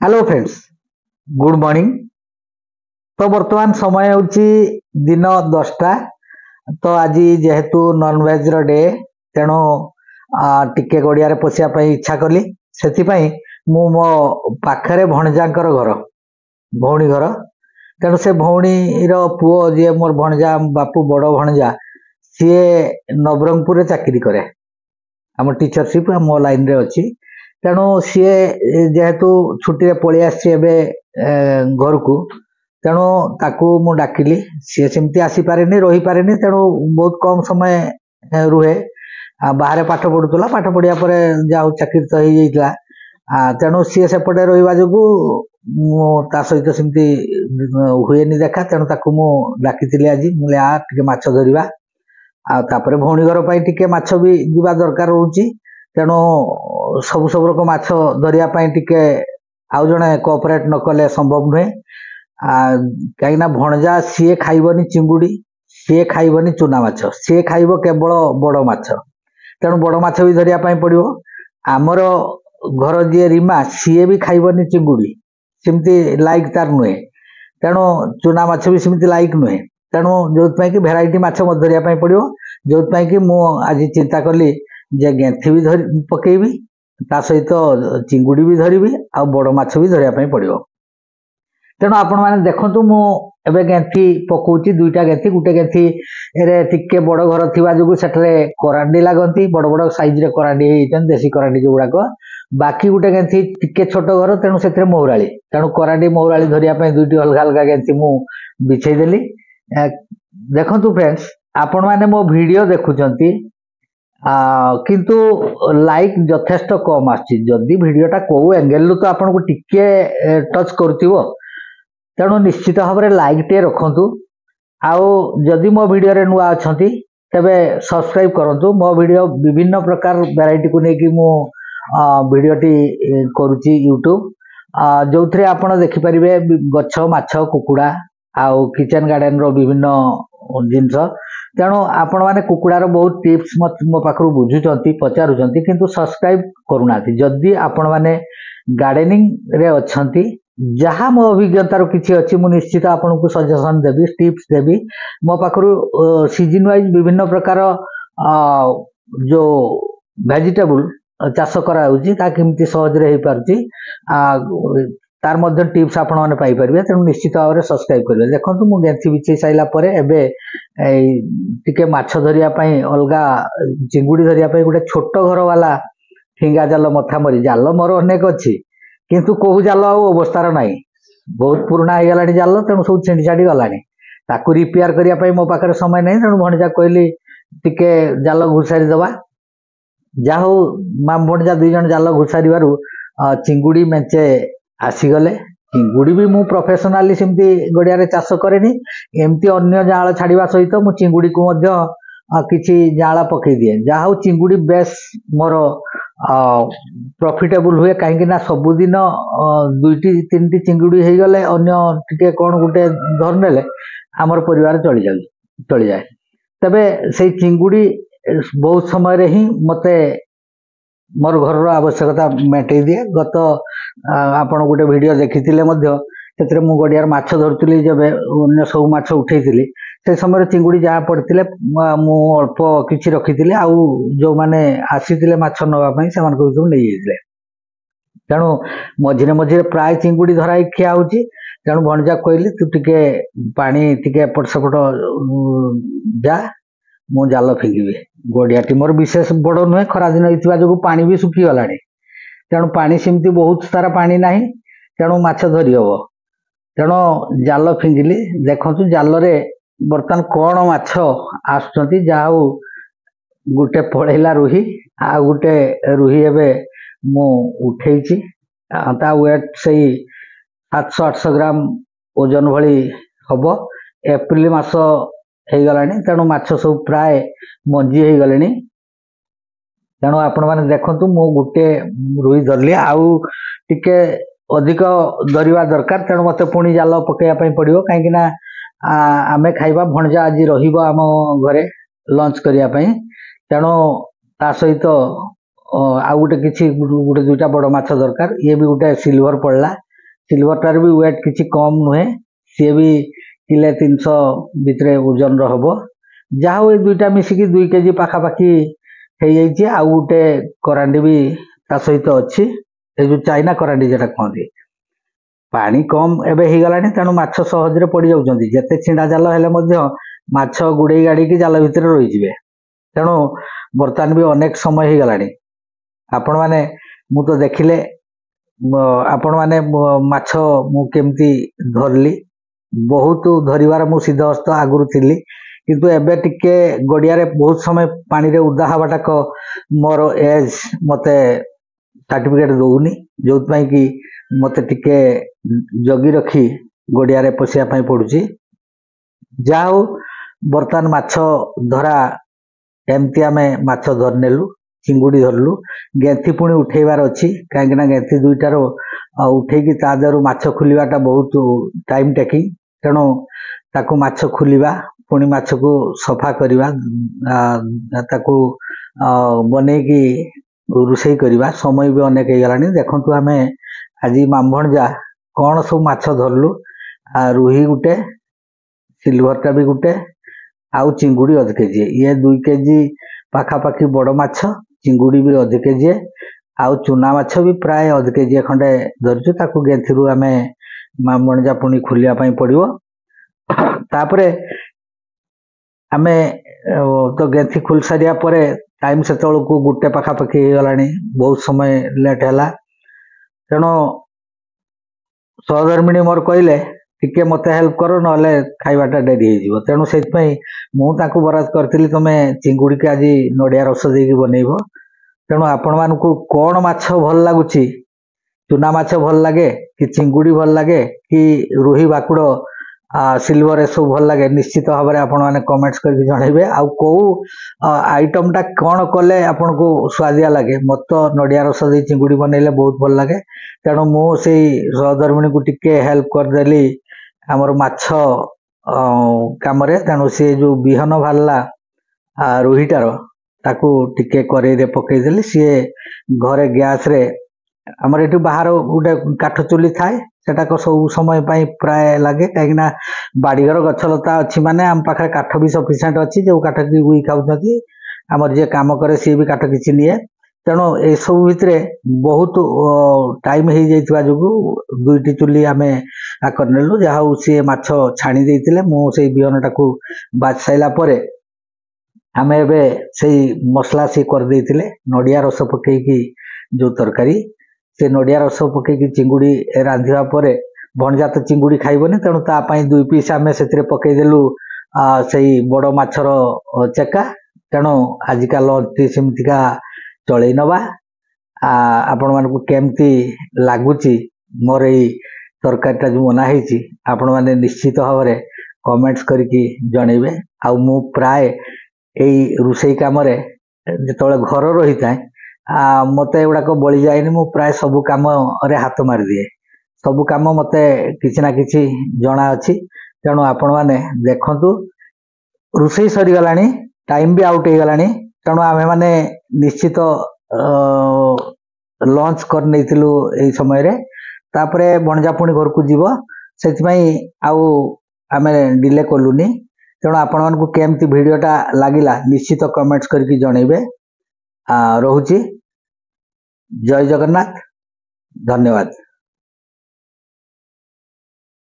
Hello friends, good morning. तो वर्तमान समय होची दिन 10टा। तो आज जेहेतु नॉनवेज डे तेणु टिके गड़िया पशिया इच्छा कली से मु मो पाखरे भणजांकर घर भौणी घर तेणु से भौणी पुओ जी मोर भणजा बापू बड़ भणजा सी नवरंगपुर चाकरी करे। आम टीचरशिप मो लाइन रे अच्छी तेणु सी जेहेतु छुट्टी पलि आसी घर को तेणु ताकू मु डाकिली सी सेमती आसीपारे रही पारे तेणु बहुत कम समय रुहे बाहर पाठ पढ़ुला पाठ पढ़िया पर जा चाकरी तो हो जाता तेणु सी सेपटे रहा जो ता सहित सेमती हुए देखा तेणु ताकू मु डाकी आज मुझे आ टे माछ धरवा आपर भौणी घर पर टिके माछ भी जीवा दरकार रोचे तेणु सब सब रकम माछ धरिया टिके आउ जड़े कोऑपरेट न कले संभव नुहे कहीं भणजा सी खाइबनी चिंगुड़ी सी खाइबनी चूना माछ सी खाइब केवल बड़ माछ तेणु बड़ माछ भी धरिया पड़ो। आमर घर जी रीमा सी भी खाइबनी चिंगुड़ी सेमती लाइक तार नुहे तेणु चूना माछ भी सेमती लाइक नुहे तेणु जो कि भेराइटी माछ धरिया पड़ो जो कि मु आज चिंता कली जे गेंथी भी धर पकेबी ता सहित चिंगुड़ी भी धरबी आ बड़ माछ भी धरिया पड़ो। तेणु आपण मैंने देखु मु एबे गेंथी पकाउची दुईटा गेंथी गोटे गेंथी रे टिके बड़ घर थिबा जोगु सेटरे करांडी लागंती बड़ बड़ साइज रे करांडी हेइतन देसी करांडी जो गुड़ाक बाकी गोटे गेंथी टिके छोट घर तेणु से महुराली तेणु करांडी महुराली धरिया दुईटी अलग अलग गेंथी मु बिछे देली। देखंतु फ्रेंड्स आपण मैंने मो वीडियो देखुचंती किंतु लाइक यथेष्ट कम आछि जदि वीडियोटा को एंगल तो आपन को टिके टच करथिबो तेणु निश्चित भाव में लाइक टे रखंतु आउ जदि मो वीडियो रे नुआ अछंती तबे सब्सक्राइब करंतु। मो वीडियो विभिन्न प्रकार वैरायटी को लेकिन मु वीडियोटी करूची यूट्यूब जो थे आपण देखि परिबे गछ माछ कुकुड़ा आउ किचन गार्डन रो विभिन्न जिनस तेणु आपण मैंने कुकुड़ार बहुत टिप्स मो पाखु बुझुंट पचारुंट किंतु सब्सक्राइब करूना जदि आपण मैंने गार्डनिंग रे अच्छी जहाँ मो अभिज्ञतार किसी अच्छी मु निश्चित आपन को सजेशन देवी टिप्स देवी मो पाखु सीजन वाइज विभिन्न प्रकार जो वेजिटेबल चाष करामती सहज हो पार्टी तार मध्य टिप्स आपण मैंने पाइपर तेणु निश्चित भाव में सब्सक्राइब करेंगे। देखो मु गेंथी बिछे सारा पर टिके माछ धरिया अलग चिंगुड़ी धरिया गोटे छोट घर वाला ठिंगा जाल मथा मरी जाल मोर अनेक अच्छी किंतु कहू जाल अवस्थार नाई बहुत पुराना हो गला जाल तेणु सब छिंडी छाड़ी गलानी ताकू रिपेयर करने मो पाखे समय नहीं तेणु भणजा कहली टिके जाल घुसारी दबा जा हूँ माम भणजा दुई जन जाल घुसार चिंगुड़ी मेचे आसीगले चिंगुड़ी भी मु प्रोफेशनाली सेमती गड़िया चाष कैनि एमती अन्य जाल छाड़ा सहित मु चिंगुड़ी को किसी जाल पकई दिए जहा हूँ चिंगुड़ी बेस मोर प्रॉफिटेबल हुए कहीं सबुदिन दुईटी तीन चिंगुड़ी हो गले अन्य टिके कौन गोटे धरने आमर परिवार चली जाए तबे से चिंगुड़ी बहुत समय रे ही मते मोर घर आवश्यकता मेटे दिए। गत आपण गोटे वीडियो देखी मु गड़ियार माछ धरुली जब अन्य सब माछ उठे से समय चिंगुड़ी जहाँ पड़ते मु अल्प किसी रखी आउ जो मैंने आसी माछ नापी से नहीं जाते तेणु मझे मझे प्राय चिंगुड़ी धराई खिया हो तेणु भणजा कहली तू टिके पानी टिके एपट सेपट जा मु जाल फिंगिबी गड़ियाटी मोर विशेष बड़ नुहे खरा दिन होता जो पानी भी सुखी गला तेणु पानी सेमती बहुत सारा पानी ना तेणु माछ धरी हम तेणु जाल फिंगिली। देखु जाल रे बर्तमान कौन माछ आसुंच जहा गोटे पड़ेला रुही आ गोटे रुही एवं मु उठे वेट से 700-800 ग्राम ओजन भली हम एप्रिल मास हो गला तेणु माछ सब प्राय मंजी हो गले तेणु आपण मैंने देखु मु गोटे रुई धरली आउ टिके अधिक धरवा दरकार तेणु मत पुणी जाल पकड़ा पड़ो कहीं आमे खाइबा भणजा आज रम घरे लंच करने तेणु ता सहित आउ गोटे किसी गोटे दुईटा बड़ माछ दरकार ये भी गोटे सिल्वर पड़ला सिल्वरटार भी वेट किसी कम नुहे सी भी किले 300 भितर ओजन रब जहा हूँ दुईटा मिसिकी 2 केजी पाखापाखि हो जाइए आउ गोटे करांडी भी ता सहित अच्छी जो चाइना करांडी जेटा कहते पानी कम एबे हो गलानी तेणु माछ सहजरे पड़ जाउछंती जेते छिंडा जाल हेले मध्य माछ गुड़े गाड़ी की जाल भितर रही तेणु बर्तमान भी अनेक समय हो गलानी आपण माने मु तो देखिले आपण माने माछ मु केमती धरली बहुत धरिवार मु सिद्धहस्त आगुरी थिली किंतु एबे टिके गड़िया रे बहुत समय पानी रे उदा हवाटाक मोर एज मते सर्टिफिकेट दौनी जो कि मते टिके जगी रखी गड़िया रे पशिया पाई पड़ुची जाओ बर्तमान माछ धरा एमती आमे माछ धरनेलु चिंगुड़ी धरलु गेंथी पुणी उठेबार अच्छी कहीं गेंथी दुईटार उठेकी ता देहरु माछ खुलिबाटा बहुत टाइम टेकिंग तेणु ताकू माछ खुलिबा पुणी माछ को सफा करवा ताकू बनेकी रोषे करवा समय भी अनेक हो गलानी देखंतु आमे आज मामभणजा कौन सब माछ धरलु रुही गुटे सिल्वरटा भी गुटे आउ चिंगुड़ी अध केजी ये 2 केजी पाखापाखि बड़ माछ चिंगुड़ी भी अध केजी आउ चुना माछ भी प्राय अध केजी खंडे धरचु ताकू गेंथी आमे मामभणजा पुणी खुलिया पाई पड़िवो तापरे आमे तो गेंथी खुल सारिया परे टाइम से को गुटे पाखापाखि हो गलानी बहुत समय लेट है तेणु सहधर्मिणी मोर कहले टिके मते हेल्प करो नले खाइबाटा डेरी हो तेणु से मुझे बराद करी तुम चिंगुड़ी के आज नड़िया रस देकी बनइब तेणु आपण मानू कौन माछ भल लगुच चुना माछ भल लगे कि चिंगुड़ी भल लगे कि रुही भाकुड़ सिल्वर ए सब भल लगे निश्चित भाव में आपण मैंने कमेंट्स करके जनइबे आउ कौ आइटमटा कौन कले आपन को स्वादिया लगे मत तो नड़िया रस दे चिंगुड़ी बनइले बहुत भल लगे तेणु मु से सहधर्मिणी को टिके हेल्प करदेली आमर माछ काम तेणु सी जो बिहन बाहरला रोहीटार ताकू टिके कड़े रे पकईदेली सी घरे गैस रे आमर ये बाहर गोटे काठ चुली थाए सेटा सब समय प्राय लगे कहीं बाड़ीघर गछलता अच्छी माने आम पाखे काठ भी सफिसीयंट अच्छी जो काठ की बुई खाऊँ आमर जी काम करे सी भी काठ किसी निए तेणु ए सब भितर बहुत टाइम हो जाइवा जो 2टी चुली आम करनेलु जहा सी माछ छाणी देते मुझे बिहनटा को बाज सारापर आम ए मसला सी करदे नड़िया रस पकईकी जो तरकारी से नड़िया रस पकईकी चिंगुड़ी रांधिबा परे भणजा तो चिंगुड़ी खाइबनी तेणु तापाई 2 पीस आम से पकईदेलु से बड़ माछर चेका तेणु आजिका लंच सेमतिका चलई नवा आपण मानक केमती लगुच मोर यही तरकारीटा जो बनाई आपण मैंने निश्चित भाव में कमेंट्स करके जनइबे आउ मु प्राय यही रोषे कम जो घर रही था मत एगुड़ाक बड़ी जाए मु प्राय सबू कम हाथ मारी दिए सबू कम मत किसी ना किसी जना अच्छी तेणु आपण मैंने देखु रोषे सरीगला टाइम भी आउट हो गला तेणु आम मैंने निश्चित लंच कर नहीं समय रे तापरे भणजा पुणी घर को जीव से आम डिले कलुनी तेणु आपण मानक केमती भिडटा लगिला निश्चित कमेंट्स करके जनइबे रोची जय जगन्नाथ धन्यवाद।